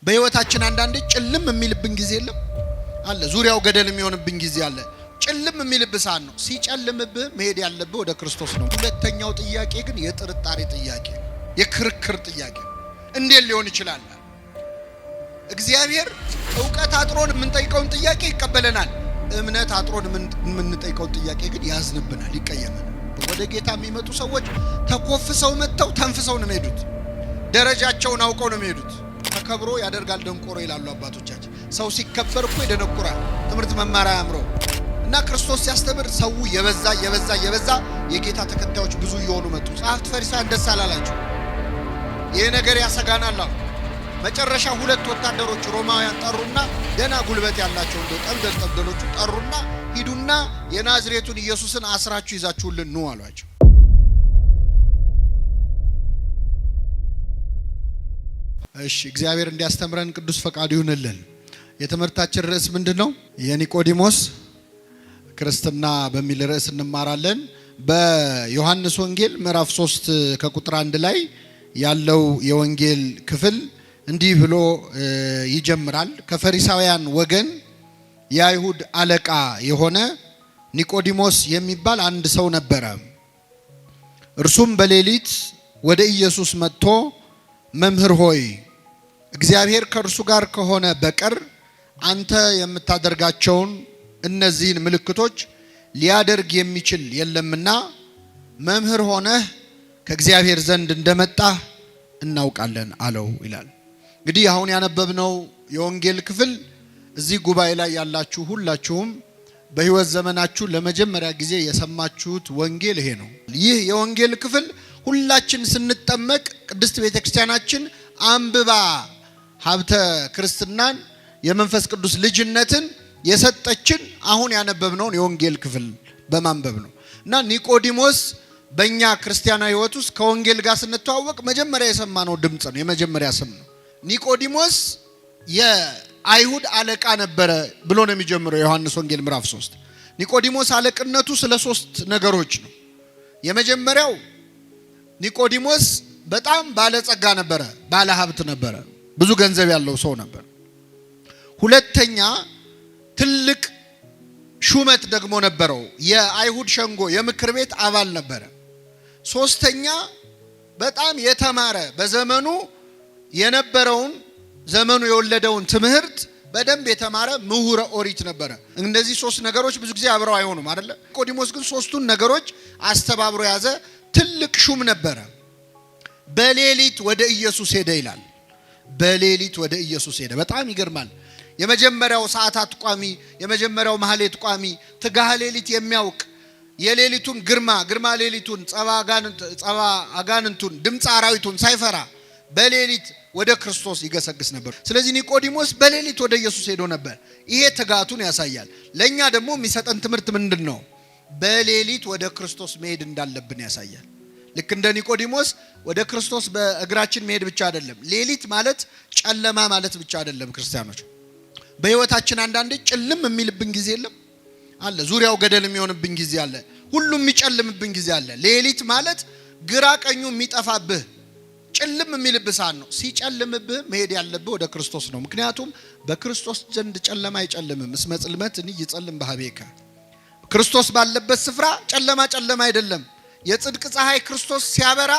በህይወታችን አንዳንዴ ጭልም የሚልብን ጊዜ የለም አለ። ዙሪያው ገደል የሚሆንብን ጊዜ አለ። ጭልም የሚልብህ ሰዓት ነው። ሲጨልምብህ መሄድ ያለብህ ወደ ክርስቶስ ነው። ሁለተኛው ጥያቄ ግን የጥርጣሬ ጥያቄ፣ የክርክር ጥያቄ። እንዴት ሊሆን ይችላል? እግዚአብሔር ዕውቀት አጥሮን የምንጠይቀውን ጥያቄ ይቀበለናል። እምነት አጥሮን የምንጠይቀውን ጥያቄ ግን ያዝንብናል፣ ይቀየመናል። ወደ ጌታ የሚመጡ ሰዎች ተኮፍሰው መጥተው ተንፍሰው ነው የሚሄዱት። ደረጃቸውን አውቀው ነው የሚሄዱት። ተከብሮ ያደርጋል ደንቆሮ ይላሉ አባቶቻችን። ሰው ሲከበር እኮ ይደነቁራል። ትምህርት መማር አያምረው እና ክርስቶስ ሲያስተምር ሰው የበዛ የጌታ ተከታዮች ብዙ እየሆኑ መጡ። ጸሐፍት ፈሪሳውያን ደስ አላላቸው። ይሄ ነገር ያሰጋናል አሉ። መጨረሻ ሁለት ወታደሮች ሮማውያን ጠሩና ደና ጉልበት ያላቸው እንደ ጠብደሎቹ ጠሩና ሂዱና የናዝሬቱን ኢየሱስን አስራችሁ ይዛችሁልን ኑ አሏቸው። እሺ፣ እግዚአብሔር እንዲያስተምረን ቅዱስ ፈቃዱ ይሁንልን። የትምህርታችን ርዕስ ምንድነው? የኒቆዲሞስ ክርስትና በሚል ርዕስ እንማራለን። በዮሐንስ ወንጌል ምዕራፍ 3 ከቁጥር 1 ላይ ያለው የወንጌል ክፍል እንዲህ ብሎ ይጀምራል። ከፈሪሳውያን ወገን የአይሁድ አለቃ የሆነ ኒቆዲሞስ የሚባል አንድ ሰው ነበረ። እርሱም በሌሊት ወደ ኢየሱስ መጥቶ መምህር ሆይ እግዚአብሔር ከእርሱ ጋር ከሆነ በቀር አንተ የምታደርጋቸውን እነዚህን ምልክቶች ሊያደርግ የሚችል የለምና መምህር ሆነህ ከእግዚአብሔር ዘንድ እንደመጣህ እናውቃለን አለው ይላል። እንግዲህ አሁን ያነበብነው የወንጌል ክፍል እዚህ ጉባኤ ላይ ያላችሁ ሁላችሁም በሕይወት ዘመናችሁ ለመጀመሪያ ጊዜ የሰማችሁት ወንጌል ይሄ ነው። ይህ የወንጌል ክፍል ሁላችን ስንጠመቅ ቅድስት ቤተክርስቲያናችን አንብባ ሀብተ ክርስትናን የመንፈስ ቅዱስ ልጅነትን የሰጠችን አሁን ያነበብነውን የወንጌል ክፍል በማንበብ ነው። እና ኒቆዲሞስ በእኛ ክርስቲያናዊ ሕይወት ውስጥ ከወንጌል ጋር ስንተዋወቅ መጀመሪያ የሰማነው ድምጽ ነው፣ የመጀመሪያ ስም ነው። ኒቆዲሞስ የአይሁድ አለቃ ነበረ ብሎ ነው የሚጀምረው ዮሐንስ ወንጌል ምዕራፍ 3። ኒቆዲሞስ አለቅነቱ ስለ 3 ነገሮች ነው። የመጀመሪያው ኒቆዲሞስ በጣም ባለጸጋ ነበረ፣ ባለ ሀብት ነበረ፣ ብዙ ገንዘብ ያለው ሰው ነበር። ሁለተኛ ትልቅ ሹመት ደግሞ ነበረው፣ የአይሁድ ሸንጎ የምክር ቤት አባል ነበረ። ሶስተኛ በጣም የተማረ በዘመኑ የነበረውን ዘመኑ የወለደውን ትምህርት በደንብ የተማረ ምሁረ ኦሪት ነበረ። እነዚህ 3 ነገሮች ብዙ ጊዜ አብረው አይሆኑም አይደለ? ኒቆዲሞስ ግን 3ቱን ነገሮች አስተባብሮ ያዘ። ትልቅ ሹም ነበረ። በሌሊት ወደ ኢየሱስ ሄደ ይላል። በሌሊት ወደ ኢየሱስ ሄደ። በጣም ይገርማል። የመጀመሪያው ሰዓታት ቋሚ፣ የመጀመሪያው ማህሌት ቋሚ፣ ትጋሃ ሌሊት የሚያውቅ የሌሊቱን ግርማ ሌሊቱን ጸባ አጋንንቱን ድምፅ አራዊቱን ሳይፈራ በሌሊት ወደ ክርስቶስ ይገሰግስ ነበር። ስለዚህ ኒቆዲሞስ በሌሊት ወደ ኢየሱስ ሄዶ ነበር። ይሄ ትጋቱን ያሳያል። ለኛ ደግሞ የሚሰጠን ትምህርት ምንድነው? በሌሊት ወደ ክርስቶስ መሄድ እንዳለብን ያሳያል። ልክ እንደ ኒቆዲሞስ ወደ ክርስቶስ በእግራችን መሄድ ብቻ አይደለም። ሌሊት ማለት ጨለማ ማለት ብቻ አይደለም። ክርስቲያኖች በህይወታችን አንዳንዴ ጭልም የሚልብን ጊዜ የለም አለ። ዙሪያው ገደል የሚሆንብን ጊዜ አለ። ሁሉም የሚጨልምብን ጊዜ አለ። ሌሊት ማለት ግራ ቀኙ የሚጠፋብህ ጭልም የሚልብህ ሰዓት ነው። ሲጨልምብህ መሄድ ያለብህ ወደ ክርስቶስ ነው። ምክንያቱም በክርስቶስ ዘንድ ጨለማ አይጨልምም። እስመ ጽልመት ይጸልም በኀቤከ። ክርስቶስ ባለበት ስፍራ ጨለማ አይደለም። የጽድቅ ፀሐይ ክርስቶስ ሲያበራ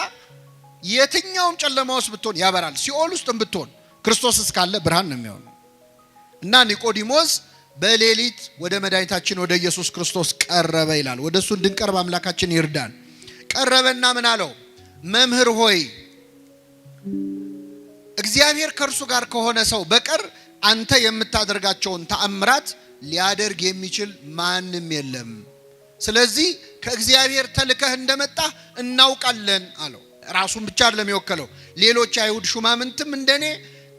የትኛውም ጨለማ ውስጥ ብትሆን ያበራል። ሲኦል ውስጥ ብትሆን ክርስቶስ እስካለ ብርሃን ነው የሚሆነው። እና ኒቆዲሞስ በሌሊት ወደ መድኃኒታችን ወደ ኢየሱስ ክርስቶስ ቀረበ ይላል። ወደሱ እንድንቀርብ አምላካችን ይርዳን። ቀረበና ምን አለው? መምህር ሆይ እግዚአብሔር ከእርሱ ጋር ከሆነ ሰው በቀር አንተ የምታደርጋቸውን ተአምራት ሊያደርግ የሚችል ማንም የለም። ስለዚህ ከእግዚአብሔር ተልከህ እንደመጣህ እናውቃለን አለው። ራሱን ብቻ አይደለም የወከለው፣ ሌሎች አይሁድ ሹማምንትም እንደኔ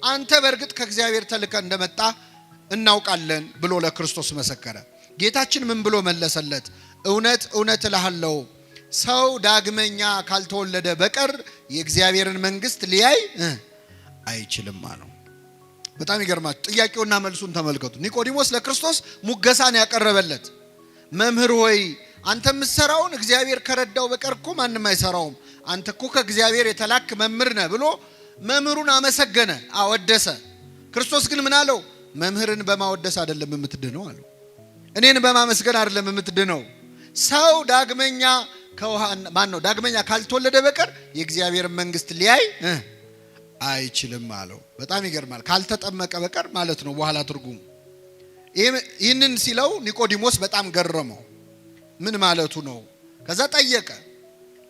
አንተ በእርግጥ ከእግዚአብሔር ተልከህ እንደመጣህ እናውቃለን ብሎ ለክርስቶስ መሰከረ። ጌታችን ምን ብሎ መለሰለት? እውነት እውነት እልሃለሁ ሰው ዳግመኛ ካልተወለደ በቀር የእግዚአብሔርን መንግስት ሊያይ አይችልም አለው። በጣም ይገርማችሁ። ጥያቄውና መልሱን ተመልከቱ። ኒቆዲሞስ ለክርስቶስ ሙገሳን ያቀረበለት መምህር ሆይ አንተ የምትሰራውን እግዚአብሔር ከረዳው በቀር እኮ ማንም አይሰራውም፣ አንተ እኮ ከእግዚአብሔር የተላክ መምህር ነህ ብሎ መምህሩን አመሰገነ፣ አወደሰ። ክርስቶስ ግን ምን አለው? መምህርን በማወደስ አይደለም የምትድነው አለው። እኔን በማመስገን አይደለም የምትድነው። ሰው ዳግመኛ ዳግመኛ ካልተወለደ በቀር የእግዚአብሔር መንግስት ሊያይ አይችልም አለው። በጣም ይገርማል። ካልተጠመቀ በቀር ማለት ነው በኋላ ትርጉሙ። ይህንን ሲለው ኒቆዲሞስ በጣም ገረመው። ምን ማለቱ ነው? ከዛ ጠየቀ።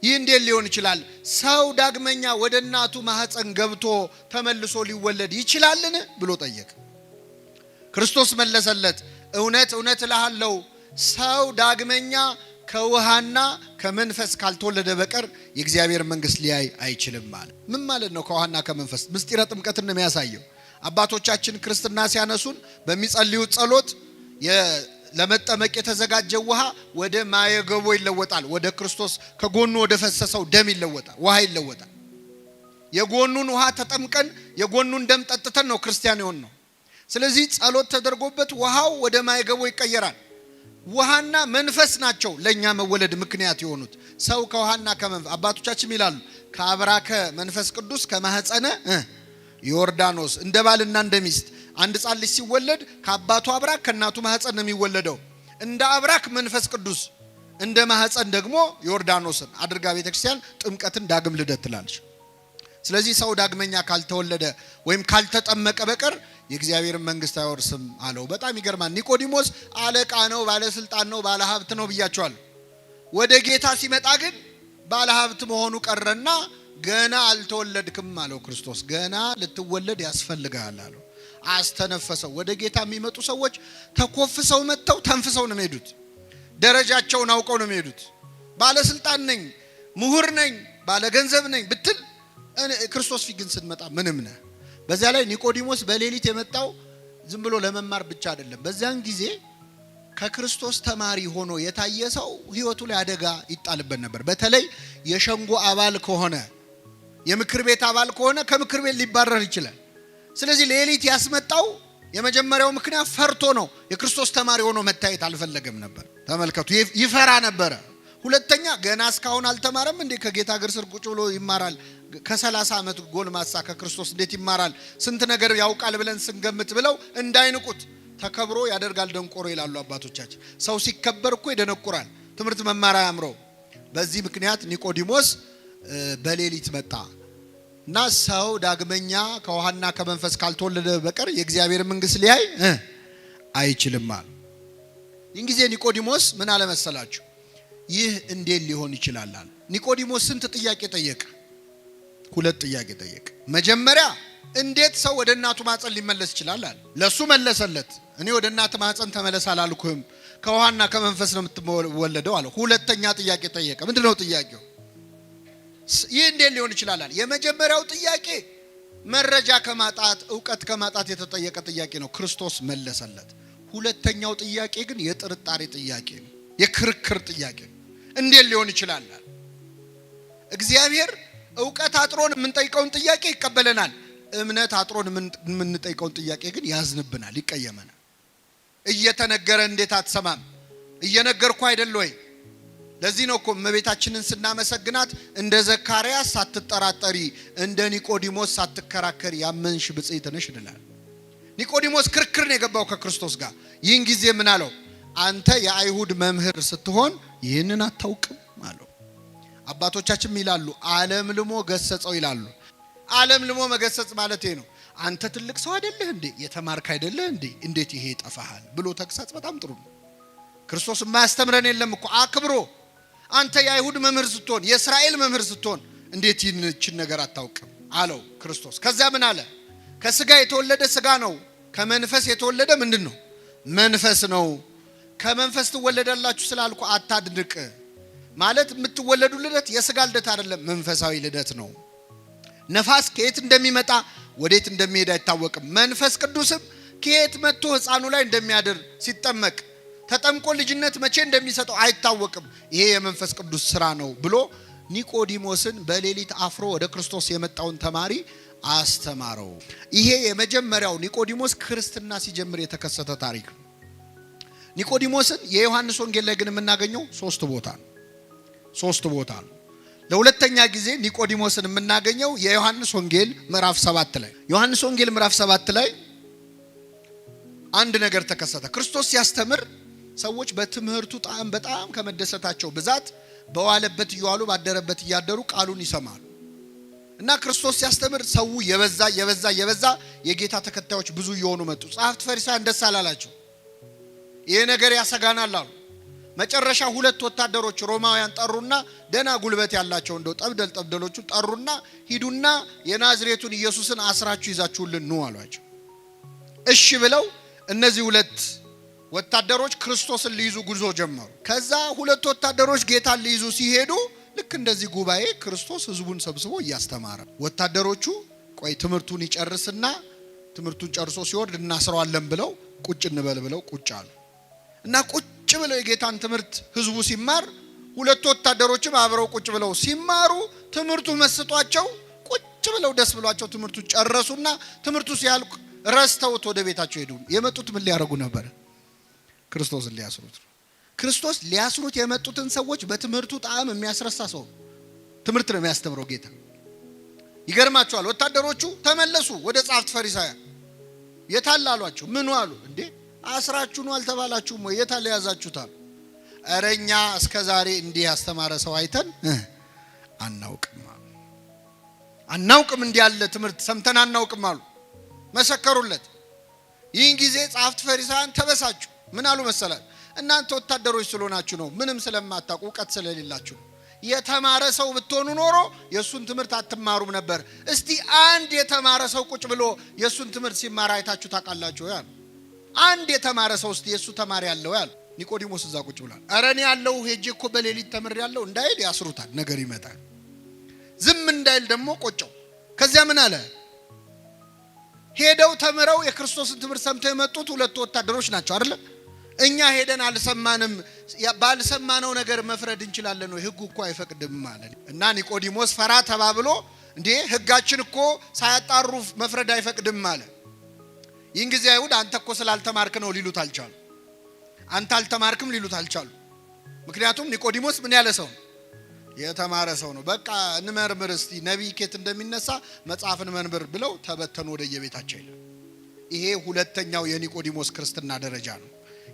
ይህ እንዴት ሊሆን ይችላል? ሰው ዳግመኛ ወደ እናቱ ማህፀን ገብቶ ተመልሶ ሊወለድ ይችላልን ብሎ ጠየቀ። ክርስቶስ መለሰለት፣ እውነት እውነት እልሃለሁ ሰው ዳግመኛ ከውሃና ከመንፈስ ካልተወለደ በቀር የእግዚአብሔር መንግስት ሊያይ አይችልም ማለት። ምን ማለት ነው? ከውሃና ከመንፈስ ምስጢረ ጥምቀትን ነው የሚያሳየው። አባቶቻችን ክርስትና ሲያነሱን በሚጸልዩት ጸሎት ለመጠመቅ የተዘጋጀው ውሃ ወደ ማየገቦ ይለወጣል። ወደ ክርስቶስ ከጎኑ ወደ ፈሰሰው ደም ይለወጣል፣ ውሃ ይለወጣል። የጎኑን ውሃ ተጠምቀን የጎኑን ደም ጠጥተን ነው ክርስቲያን የሆን ነው። ስለዚህ ጸሎት ተደርጎበት ውሃው ወደ ማየገቦ ይቀየራል። ውሃና መንፈስ ናቸው ለኛ መወለድ ምክንያት የሆኑት። ሰው ከውሃና ከመንፈስ አባቶቻችን ይላሉ ከአብራከ መንፈስ ቅዱስ ከማህፀነ ዮርዳኖስ እንደ ባልና እንደ ሚስት አንድ ሕፃን ልጅ ሲወለድ ከአባቱ አብራክ ከእናቱ ማህፀን ነው የሚወለደው። እንደ አብራክ መንፈስ ቅዱስ እንደ ማህፀን ደግሞ ዮርዳኖስን አድርጋ ቤተክርስቲያን ጥምቀትን ዳግም ልደት ትላለች። ስለዚህ ሰው ዳግመኛ ካልተወለደ ወይም ካልተጠመቀ በቀር የእግዚአብሔር መንግስት አይወርስም አለው። በጣም ይገርማል። ኒቆዲሞስ አለቃ ነው፣ ባለስልጣን ነው፣ ባለሀብት ነው ብያቸዋለሁ። ወደ ጌታ ሲመጣ ግን ባለሀብት መሆኑ ቀረና ገና አልተወለድክም አለው ክርስቶስ። ገና ልትወለድ ያስፈልጋል አለው። አስተነፈሰው። ወደ ጌታ የሚመጡ ሰዎች ተኮፍሰው መጥተው ተንፍሰው ነው የሚሄዱት። ደረጃቸውን አውቀው ነው የሚሄዱት። ባለስልጣን ነኝ፣ ምሁር ነኝ፣ ባለገንዘብ ነኝ ብትል ክርስቶስ ፊት ግን ስትመጣ ምንም ነህ። በዚያ ላይ ኒቆዲሞስ በሌሊት የመጣው ዝም ብሎ ለመማር ብቻ አይደለም። በዚያን ጊዜ ከክርስቶስ ተማሪ ሆኖ የታየ ሰው ህይወቱ ላይ አደጋ ይጣልበት ነበር። በተለይ የሸንጎ አባል ከሆነ የምክር ቤት አባል ከሆነ ከምክር ቤት ሊባረር ይችላል። ስለዚህ ሌሊት ያስመጣው የመጀመሪያው ምክንያት ፈርቶ ነው። የክርስቶስ ተማሪ ሆኖ መታየት አልፈለገም ነበር። ተመልከቱ፣ ይፈራ ነበረ። ሁለተኛ ገና እስካሁን አልተማረም እንዴ? ከጌታ እግር ስር ቁጭ ብሎ ይማራል። ከ30 ዓመት ጎልማሳ ከክርስቶስ እንዴት ይማራል? ስንት ነገር ያውቃል ብለን ስንገምት ብለው እንዳይንቁት ተከብሮ ያደርጋል ደንቆሮ ይላሉ አባቶቻችን። ሰው ሲከበር እኮ ይደነቁራል፣ ትምህርት መማር አያምረው። በዚህ ምክንያት ኒቆዲሞስ በሌሊት መጣ እና ሰው ዳግመኛ ከውሃና ከመንፈስ ካልተወለደ በቀር የእግዚአብሔር መንግስት ሊያይ አይችልም አለ። ይህን ጊዜ ኒቆዲሞስ ምን አለ መሰላችሁ? ይህ እንዴት ሊሆን ይችላል አለ። ኒቆዲሞስ ስንት ጥያቄ ጠየቀ? 2 ጥያቄ ጠየቀ። መጀመሪያ እንዴት ሰው ወደ እናቱ ማህፀን ሊመለስ ይችላል አለ። ለሱ መለሰለት፣ እኔ ወደ እናት ማህፀን ተመለስ አላልኩም፣ ከውሃና ከመንፈስ ነው የምትወለደው አለ። ሁለተኛ ጥያቄ ጠየቀ። ምንድነው ጥያቄው? ይህ እንዴት ሊሆን ይችላል አለ። የመጀመሪያው ጥያቄ መረጃ ከማጣት እውቀት ከማጣት የተጠየቀ ጥያቄ ነው። ክርስቶስ መለሰለት። ሁለተኛው ጥያቄ ግን የጥርጣሬ ጥያቄ ነው፣ የክርክር ጥያቄ ነው። እንዴት ሊሆን ይችላል አለ። እግዚአብሔር እውቀት አጥሮን የምንጠይቀውን ጥያቄ ይቀበለናል። እምነት አጥሮን የምንጠይቀውን ጥያቄ ግን ያዝንብናል፣ ይቀየመናል። እየተነገረ እንዴት አትሰማም? እየነገርኩ አይደል ወይ? ለዚህ ነው እኮ እመቤታችንን ስናመሰግናት እንደ ዘካርያስ ሳትጠራጠሪ እንደ ኒቆዲሞስ ሳትከራከሪ ያመንሽ ብጽዕት ነሽ እንላለን። ኒቆዲሞስ ክርክር ነው የገባው ከክርስቶስ ጋር። ይህን ጊዜ ምን አለው? አንተ የአይሁድ መምህር ስትሆን ይህንን አታውቅም አለው። አባቶቻችን ይላሉ ዓለም ልሞ ገሰጸው ይላሉ። ዓለም ልሞ መገሰጽ ማለት ነው። አንተ ትልቅ ሰው አይደለህ እንዴ? የተማርክ አይደለህ እንዴ? እንዴት ይሄ ይጠፋሃል ብሎ ተግሳጽ በጣም ጥሩ ነው። ክርስቶስ የማያስተምረን የለም እኮ አክብሮ። አንተ የአይሁድ መምህር ስትሆን የእስራኤል መምህር ስትሆን እንዴት ይህችን ነገር አታውቅም አለው ክርስቶስ። ከዛ ምን አለ? ከስጋ የተወለደ ስጋ ነው፣ ከመንፈስ የተወለደ ምንድን ነው? መንፈስ ነው። ከመንፈስ ትወለዳላችሁ ስላልኩ አታድንቅ። ማለት የምትወለዱ ልደት የስጋ ልደት አይደለም፣ መንፈሳዊ ልደት ነው። ነፋስ ከየት እንደሚመጣ ወዴት እንደሚሄድ አይታወቅም። መንፈስ ቅዱስም ከየት መጥቶ ሕፃኑ ላይ እንደሚያድር ሲጠመቅ ተጠምቆ ልጅነት መቼ እንደሚሰጠው አይታወቅም። ይሄ የመንፈስ ቅዱስ ስራ ነው ብሎ ኒቆዲሞስን በሌሊት አፍሮ ወደ ክርስቶስ የመጣውን ተማሪ አስተማረው። ይሄ የመጀመሪያው ኒቆዲሞስ ክርስትና ሲጀምር የተከሰተ ታሪክ ነው። ኒቆዲሞስን የዮሐንስ ወንጌል ላይ ግን የምናገኘው 3 ቦታ ነው። ለሁለተኛ ጊዜ ኒቆዲሞስን የምናገኘው የዮሐንስ ወንጌል ምዕራፍ 7 ላይ። ዮሐንስ ወንጌል ምዕራፍ 7 ላይ አንድ ነገር ተከሰተ። ክርስቶስ ሲያስተምር ሰዎች በትምህርቱ ጣዕም በጣም ከመደሰታቸው ብዛት በዋለበት እየዋሉ ባደረበት እያደሩ ቃሉን ይሰማሉ። እና ክርስቶስ ሲያስተምር ሰው የበዛ የጌታ ተከታዮች ብዙ እየሆኑ መጡ። ጸሐፍት ፈሪሳውያን ደስ አላላቸው። ይሄ ነገር ያሰጋናል አሉ። መጨረሻ 2 ወታደሮች ሮማውያን ጠሩና ደና ጉልበት ያላቸው እንደው ጠብደሎቹ ጠሩና ሂዱና የናዝሬቱን ኢየሱስን አስራችሁ ይዛችሁልን ኑ አሏቸው። እሺ ብለው እነዚህ 2 ወታደሮች ክርስቶስን ሊይዙ ጉዞ ጀመሩ። ከዛ 2 ወታደሮች ጌታን ሊይዙ ሲሄዱ ልክ እንደዚህ ጉባኤ ክርስቶስ ህዝቡን ሰብስቦ እያስተማረ ወታደሮቹ ቆይ ትምህርቱን ይጨርስና ትምህርቱን ጨርሶ ሲወርድ እናስረዋለን ብለው ቁጭ እንበል ብለው ቁጭ አሉ። እና ቁጭ ብለው የጌታን ትምህርት ህዝቡ ሲማር 2 ወታደሮችም አብረው ቁጭ ብለው ሲማሩ ትምህርቱ መስጧቸው ቁጭ ብለው ደስ ብሏቸው ትምህርቱን ጨረሱና ትምህርቱ ሲያልቅ ረስተውት ወደ ቤታቸው ሄዱ። የመጡት ምን ሊያረጉ ነበር? ክርስቶስን ሊያስሩት። ክርስቶስ ሊያስሩት የመጡትን ሰዎች በትምህርቱ ጣዕም የሚያስረሳ ሰው ትምህርት ነው የሚያስተምረው ጌታ። ይገርማቸዋል። ወታደሮቹ ተመለሱ ወደ ጸሐፍት ፈሪሳውያን። የታለ አሏቸው። ምን አሉ? እንዴ አስራችሁ ነው አልተባላችሁም ወይ? የታለ ያዛችሁታል? እረኛ እስከ ዛሬ እንዲህ ያስተማረ ሰው አይተን አናውቅም እንዲህ ያለ ትምህርት ሰምተን አናውቅም አሉ። መሰከሩለት። ይህን ጊዜ ጸሐፍት ፈሪሳውያን ተበሳጩ። ምን አሉ መሰላል? እናንተ ወታደሮች ስለሆናችሁ ነው፣ ምንም ስለማታውቁ እውቀት ስለሌላችሁ ነው። የተማረ ሰው ብትሆኑ ኖሮ የሱን ትምህርት አትማሩም ነበር። እስቲ አንድ የተማረ ሰው ቁጭ ብሎ የሱን ትምህርት ሲማር አይታችሁ ታውቃላችሁ? ያሉ አንድ የተማረ ሰው እስቲ የሱ ተማሪ ያለው ያሉ ኒቆዲሞስ እዛ ቁጭ ብሏል። ኧረ እኔ ያለው ሄጄ እኮ በሌሊት ተምሬያለሁ እንዳይል ያስሩታል። ነገር ይመጣል። ዝም እንዳይል ደግሞ ቆጨው። ከዚያ ምን አለ? ሄደው ተምረው የክርስቶስን ትምህርት ሰምተው የመጡት 2 ወታደሮች ናቸው አይደል? እኛ ሄደን አልሰማንም፣ ባልሰማነው ነገር መፍረድ እንችላለን ወይ? ህጉ እኮ አይፈቅድም ማለት። እና ኒቆዲሞስ ፈራ ተባብሎ እንዴ ህጋችን እኮ ሳያጣሩ መፍረድ አይፈቅድም ማለት። ይህን ጊዜ አይሁድ አንተ እኮ ስላልተማርክ ነው ሊሉት አልቻሉ። አንተ አልተማርክም ሊሉት አልቻሉ። ምክንያቱም ኒቆዲሞስ ምን ያለ ሰው? የተማረ ሰው ነው። በቃ እንመርምር እስቲ ነቢይ ከየት እንደሚነሳ መጽሐፍን መንብር ብለው ተበተኑ ወደ የቤታቸው ይላል። ይሄ ሁለተኛው የኒቆዲሞስ ክርስትና ደረጃ ነው።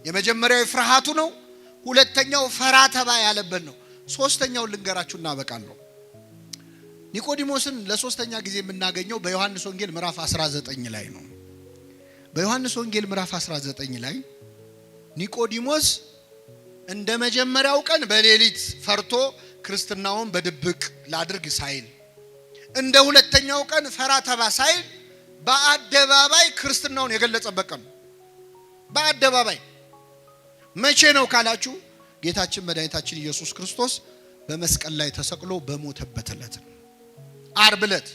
የመጀመሪያው ፍርሃቱ ነው። ሁለተኛው ፈራ ተባ ያለበት ነው። ሶስተኛው ልንገራችሁ እናበቃለሁ። ኒቆዲሞስን ለሶስተኛ ጊዜ የምናገኘው በዮሐንስ ወንጌል ምዕራፍ 19 ላይ ነው። በዮሐንስ ወንጌል ምዕራፍ 19 ላይ ኒቆዲሞስ እንደ መጀመሪያው ቀን በሌሊት ፈርቶ ክርስትናውን በድብቅ ላድርግ ሳይል፣ እንደ ሁለተኛው ቀን ፈራ ተባ ሳይል በአደባባይ ክርስትናውን የገለጸበት ቀን። በአደባባይ መቼ ነው ካላችሁ ጌታችን መድኃኒታችን ኢየሱስ ክርስቶስ በመስቀል ላይ ተሰቅሎ በሞተበት ዕለት ነው። ዓርብ ዕለት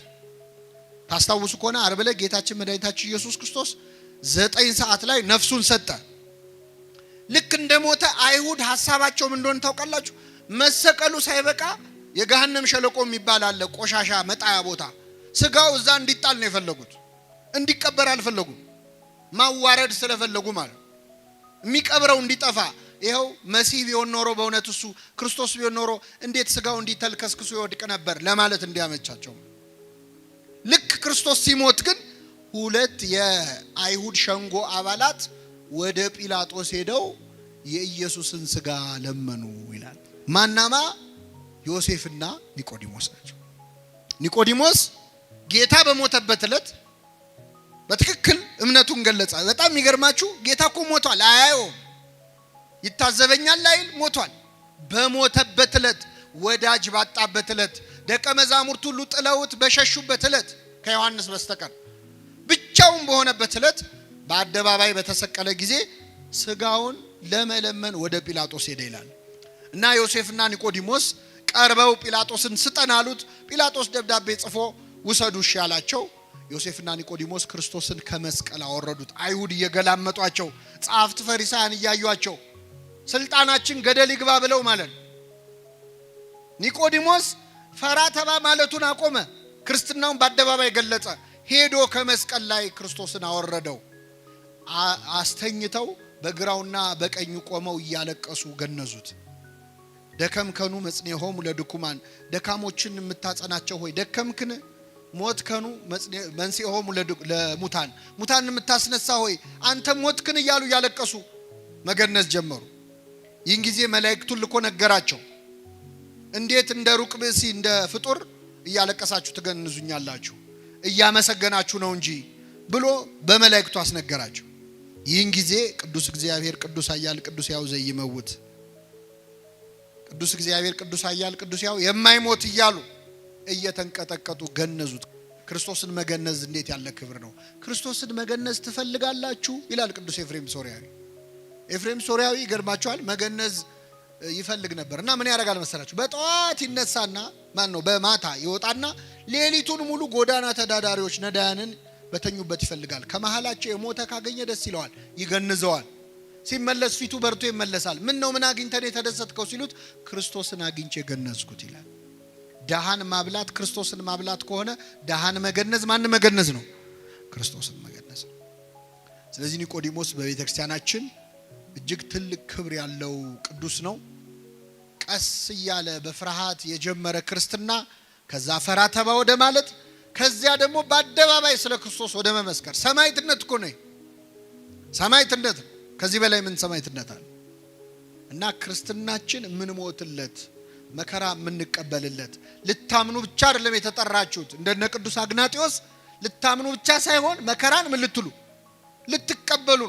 ታስታውሱ ከሆነ ዓርብ ዕለት ጌታችን መድኃኒታችን ኢየሱስ ክርስቶስ 9 ሰዓት ላይ ነፍሱን ሰጠ። ልክ እንደሞተ አይሁድ ሐሳባቸው ምን እንደሆነ ታውቃላችሁ? መሰቀሉ ሳይበቃ የገሃነም ሸለቆ የሚባል አለ፣ ቆሻሻ መጣያ ቦታ። ስጋው እዛ እንዲጣል ነው የፈለጉት፣ እንዲቀበር አልፈለጉም። ማዋረድ ስለፈለጉ ማለት የሚቀብረው እንዲጠፋ። ይሄው መሲህ ቢሆን ኖሮ በእውነት እሱ ክርስቶስ ቢሆን ኖሮ እንዴት ስጋው እንዲተልከስክሱ ይወድቅ ነበር ለማለት እንዲያመቻቸው። ልክ ክርስቶስ ሲሞት ግን 2 የአይሁድ ሸንጎ አባላት ወደ ጲላጦስ ሄደው የኢየሱስን ስጋ ለመኑ ይላል። ማናማ? ዮሴፍና ኒቆዲሞስ ናቸው። ኒቆዲሞስ ጌታ በሞተበት ዕለት በትክክል እምነቱን ገለጸ። በጣም የሚገርማችሁ ጌታ እኮ ሞቷል፣ አያየውም፣ ይታዘበኛል አይል፣ ሞቷል። በሞተበት ዕለት፣ ወዳጅ ባጣበት ዕለት፣ ደቀ መዛሙርት ሁሉ ጥለውት በሸሹበት ዕለት ከዮሐንስ በስተቀር ብቻውን በሆነበት ዕለት በአደባባይ በተሰቀለ ጊዜ ስጋውን ለመለመን ወደ ጲላጦስ ሄደ ይላል። እና ዮሴፍና ኒቆዲሞስ ቀርበው ጲላጦስን ስጠን አሉት። ጲላጦስ ደብዳቤ ጽፎ ውሰዱ ያላቸው። ዮሴፍና ኒቆዲሞስ ክርስቶስን ከመስቀል አወረዱት። አይሁድ እየገላመጧቸው፣ ጸሐፍት ፈሪሳውያን እያዩአቸው ስልጣናችን ገደል ይግባ ብለው ማለት። ኒቆዲሞስ ፈራ ተባ ማለቱን አቆመ። ክርስትናውን በአደባባይ ገለጸ። ሄዶ ከመስቀል ላይ ክርስቶስን አወረደው። አስተኝተው በግራውና በቀኙ ቆመው እያለቀሱ ገነዙት። ደከምከኑ መጽኔሆሙ ለድኩማን፣ ደካሞችን የምታጸናቸው ሆይ ደከምክን? ሞትከኑ መንሥኤሆሙ ለሙታን ሙታን የምታስነሳ ሆይ አንተ ሞትክን እያሉ እያለቀሱ መገነዝ ጀመሩ። ይህን ጊዜ መላእክቱን ልኮ ነገራቸው። እንዴት እንደ ሩቅ ብእሲ እንደ ፍጡር እያለቀሳችሁ ትገንዙኛላችሁ? እያመሰገናችሁ ነው እንጂ ብሎ በመላእክቱ አስነገራቸው። ይህን ጊዜ ቅዱስ እግዚአብሔር ቅዱስ ኃያል ቅዱስ ሕያው ዘይመውት ቅዱስ እግዚአብሔር ቅዱስ ኃያል ቅዱስ ሕያው የማይሞት እያሉ እየተንቀጠቀጡ ገነዙት። ክርስቶስን መገነዝ እንዴት ያለ ክብር ነው! ክርስቶስን መገነዝ ትፈልጋላችሁ ይላል ቅዱስ ኤፍሬም ሶርያዊ። ኤፍሬም ሶርያዊ ይገርማቸዋል፣ መገነዝ ይፈልግ ነበርና ምን ያደርጋል መሰላችሁ? በጠዋት ይነሳና በማታ ይወጣና ሌሊቱን ሙሉ ጎዳና ተዳዳሪዎች ነዳያንን በተኙበት ይፈልጋል። ከመሃላቸው የሞተ ካገኘ ደስ ይለዋል፣ ይገንዘዋል። ሲመለስ ፊቱ በርቶ ይመለሳል። ምን አግኝተን የተደሰትከው ሲሉት ክርስቶስን አግኝቼ ገነዝኩት ይላል። ደሃን ማብላት ክርስቶስን ማብላት ከሆነ ደሃን መገነዝ ማን መገነዝ ነው? ክርስቶስን መገነዝ ነው። ስለዚህ ኒቆዲሞስ በቤተክርስቲያናችን እጅግ ትልቅ ክብር ያለው ቅዱስ ነው። ቀስ እያለ በፍርሃት የጀመረ ክርስትና ከዛ ፈራ ተባ ወደ ማለት ከዚያ ደግሞ በአደባባይ ስለ ክርስቶስ ወደ መመስከር ሰማዕትነት እኮ ነው። ሰማዕትነት ከዚህ በላይ ምን ሰማዕትነት አለ? እና ክርስትናችን ምን ሞትለት መከራ ምን እንቀበልለት ልታምኑ ብቻ አይደለም የተጠራችሁት። እንደነ ቅዱስ አግናጢዮስ ልታምኑ ብቻ ሳይሆን መከራን ምን ልትሉ ልትቀበሉ።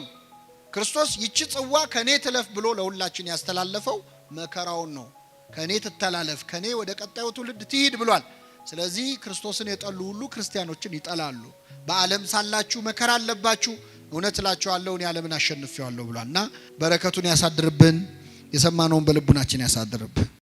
ክርስቶስ ይቺ ጽዋ ከኔ ትለፍ ብሎ ለሁላችን ያስተላለፈው መከራውን ነው። ከኔ ትተላለፍ፣ ከኔ ወደ ቀጣዩ ትውልድ ትሂድ ብሏል። ስለዚህ ክርስቶስን የጠሉ ሁሉ ክርስቲያኖችን ይጠላሉ። በዓለም ሳላችሁ መከራ አለባችሁ፣ እውነት እላችኋለሁ እኔ ዓለምን አሸንፌዋለሁ ብሏልና በረከቱን ያሳድርብን። የሰማነውን በልቡናችን ያሳድርብን።